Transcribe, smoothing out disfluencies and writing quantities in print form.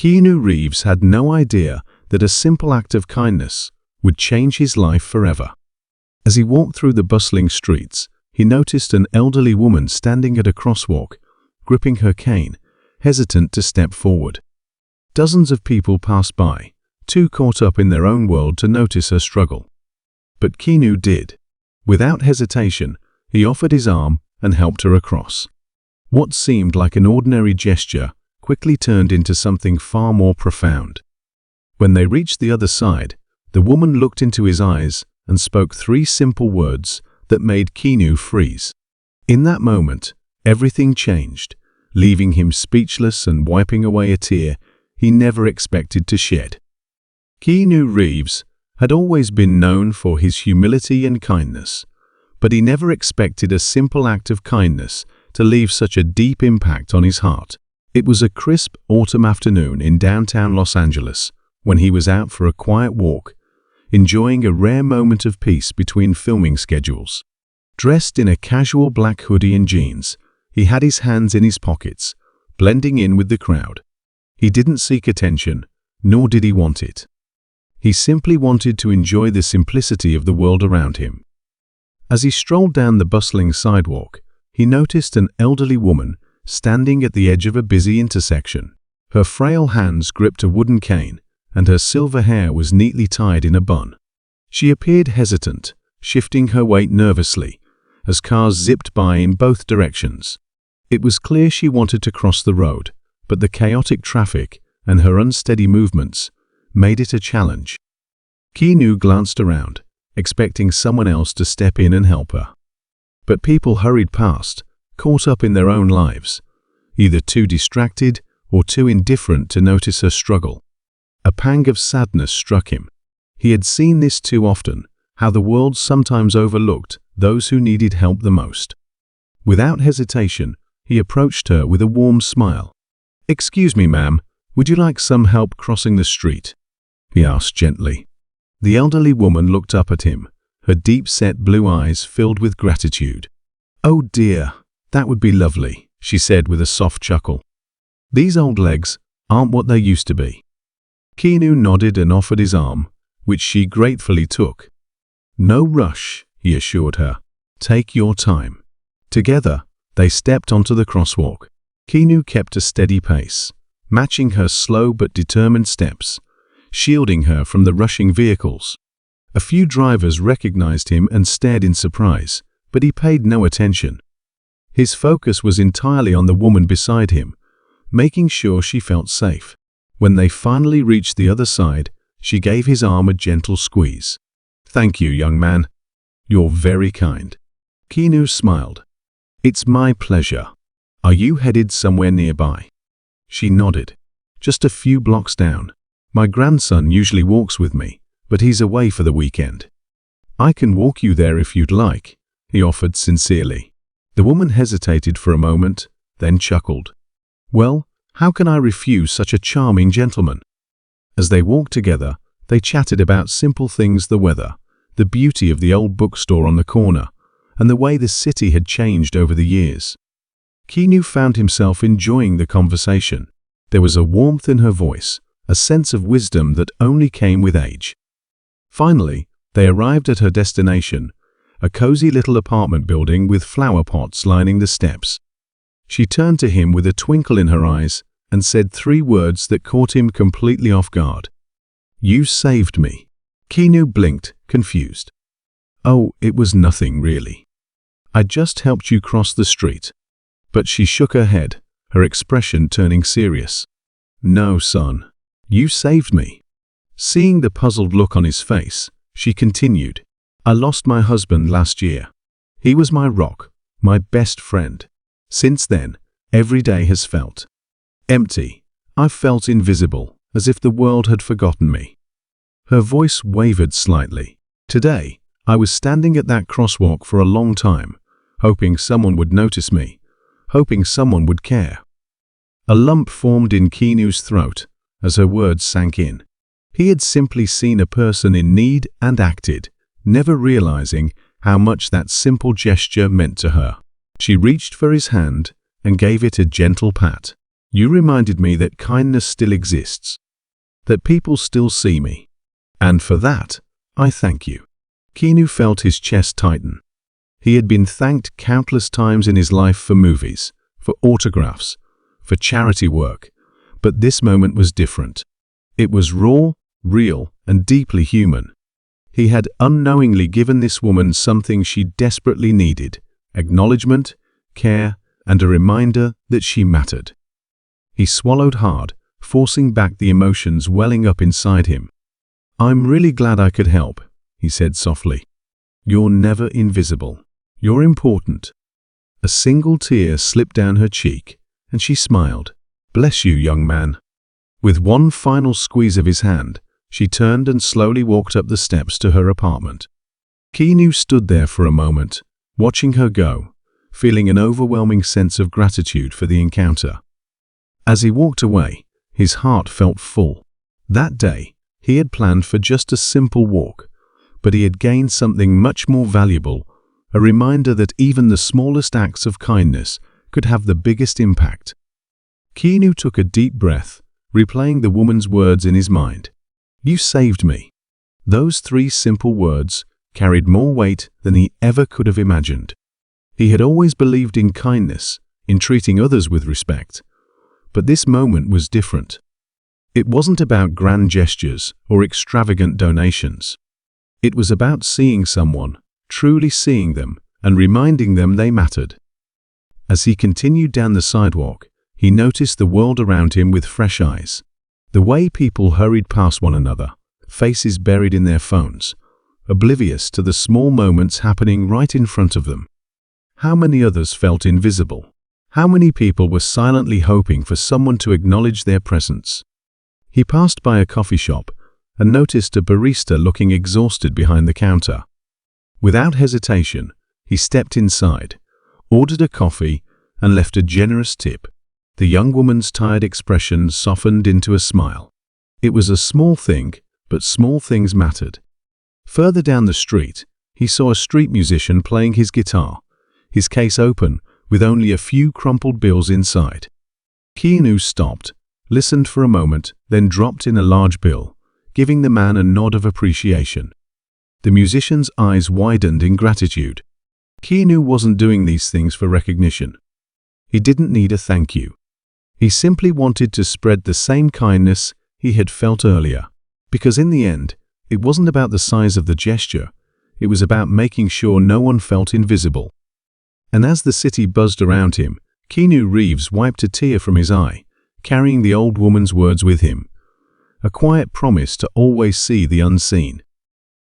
Keanu Reeves had no idea that a simple act of kindness would change his life forever. As he walked through the bustling streets, he noticed an elderly woman standing at a crosswalk, gripping her cane, hesitant to step forward. Dozens of people passed by, too caught up in their own world to notice her struggle. But Keanu did. Without hesitation, he offered his arm and helped her across. What seemed like an ordinary gesture quickly turned into something far more profound. When they reached the other side, the woman looked into his eyes and spoke 3 simple words that made Keanu freeze. In that moment, everything changed, leaving him speechless and wiping away a tear he never expected to shed. Keanu Reeves had always been known for his humility and kindness, but he never expected a simple act of kindness to leave such a deep impact on his heart. It was a crisp autumn afternoon in downtown Los Angeles when he was out for a quiet walk, enjoying a rare moment of peace between filming schedules. Dressed in a casual black hoodie and jeans, he had his hands in his pockets, blending in with the crowd. He didn't seek attention, nor did he want it. He simply wanted to enjoy the simplicity of the world around him. As he strolled down the bustling sidewalk, he noticed an elderly woman standing at the edge of a busy intersection. Her frail hands gripped a wooden cane, and her silver hair was neatly tied in a bun. She appeared hesitant, shifting her weight nervously, as cars zipped by in both directions. It was clear she wanted to cross the road, but the chaotic traffic and her unsteady movements made it a challenge. Keanu glanced around, expecting someone else to step in and help her. But people hurried past, caught up in their own lives, either too distracted or too indifferent to notice her struggle. A pang of sadness struck him. He had seen this too often, how the world sometimes overlooked those who needed help the most. Without hesitation, he approached her with a warm smile. "Excuse me, ma'am, would you like some help crossing the street?" he asked gently. The elderly woman looked up at him, her deep-set blue eyes filled with gratitude. "Oh dear, that would be lovely," she said with a soft chuckle. "These old legs aren't what they used to be." Keanu nodded and offered his arm, which she gratefully took. "No rush," he assured her. "Take your time." Together, they stepped onto the crosswalk. Keanu kept a steady pace, matching her slow but determined steps, shielding her from the rushing vehicles. A few drivers recognized him and stared in surprise, but he paid no attention. His focus was entirely on the woman beside him, making sure she felt safe. When they finally reached the other side, she gave his arm a gentle squeeze. "Thank you, young man. You're very kind." Keanu smiled. "It's my pleasure. Are you headed somewhere nearby?" She nodded. "Just a few blocks down. My grandson usually walks with me, but he's away for the weekend." "I can walk you there if you'd like," he offered sincerely. The woman hesitated for a moment, then chuckled. "Well, how can I refuse such a charming gentleman?" As they walked together, they chatted about simple things: the weather, the beauty of the old bookstore on the corner, and the way the city had changed over the years. Keanu found himself enjoying the conversation. There was a warmth in her voice, a sense of wisdom that only came with age. Finally, they arrived at her destination, a cozy little apartment building with flower pots lining the steps. She turned to him with a twinkle in her eyes and said 3 words that caught him completely off guard. "You saved me." Keanu blinked, confused. "Oh, it was nothing really. I just helped you cross the street." But she shook her head, her expression turning serious. "No, son. You saved me." Seeing the puzzled look on his face, she continued, "I lost my husband last year. He was my rock, my best friend. Since then, every day has felt empty. I've felt invisible, as if the world had forgotten me." Her voice wavered slightly. "Today, I was standing at that crosswalk for a long time, hoping someone would notice me, hoping someone would care." A lump formed in Keanu's throat as her words sank in. He had simply seen a person in need and acted, never realizing how much that simple gesture meant to her. She reached for his hand and gave it a gentle pat. You reminded me that kindness still exists, that people still see me. And for that, I thank you." Keanu felt his chest tighten. He had been thanked countless times in his life for movies, for autographs, for charity work, but this moment was different. It was raw, real, and deeply human. He had unknowingly given this woman something she desperately needed: acknowledgement, care, and a reminder that she mattered. He swallowed hard, forcing back the emotions welling up inside him. "I'm really glad I could help," he said softly. "You're never invisible. You're important." A single tear slipped down her cheek, and she smiled. "Bless you, young man." With one final squeeze of his hand, she turned and slowly walked up the steps to her apartment. Keanu stood there for a moment, watching her go, feeling an overwhelming sense of gratitude for the encounter. As he walked away, his heart felt full. That day, he had planned for just a simple walk, but he had gained something much more valuable: a reminder that even the smallest acts of kindness could have the biggest impact. Keanu took a deep breath, replaying the woman's words in his mind. "You saved me." Those 3 simple words carried more weight than he ever could have imagined. He had always believed in kindness, in treating others with respect, but this moment was different. It wasn't about grand gestures or extravagant donations. It was about seeing someone, truly seeing them, and reminding them they mattered. As he continued down the sidewalk, he noticed the world around him with fresh eyes. The way people hurried past one another, faces buried in their phones, oblivious to the small moments happening right in front of them. How many others felt invisible? How many people were silently hoping for someone to acknowledge their presence? He passed by a coffee shop and noticed a barista looking exhausted behind the counter. Without hesitation, he stepped inside, ordered a coffee, and left a generous tip. The young woman's tired expression softened into a smile. It was a small thing, but small things mattered. Further down the street, he saw a street musician playing his guitar, his case open, with only a few crumpled bills inside. Keanu stopped, listened for a moment, then dropped in a large bill, giving the man a nod of appreciation. The musician's eyes widened in gratitude. Keanu wasn't doing these things for recognition. He didn't need a thank you. He simply wanted to spread the same kindness he had felt earlier. Because in the end, it wasn't about the size of the gesture, it was about making sure no one felt invisible. And as the city buzzed around him, Keanu Reeves wiped a tear from his eye, carrying the old woman's words with him. A quiet promise to always see the unseen.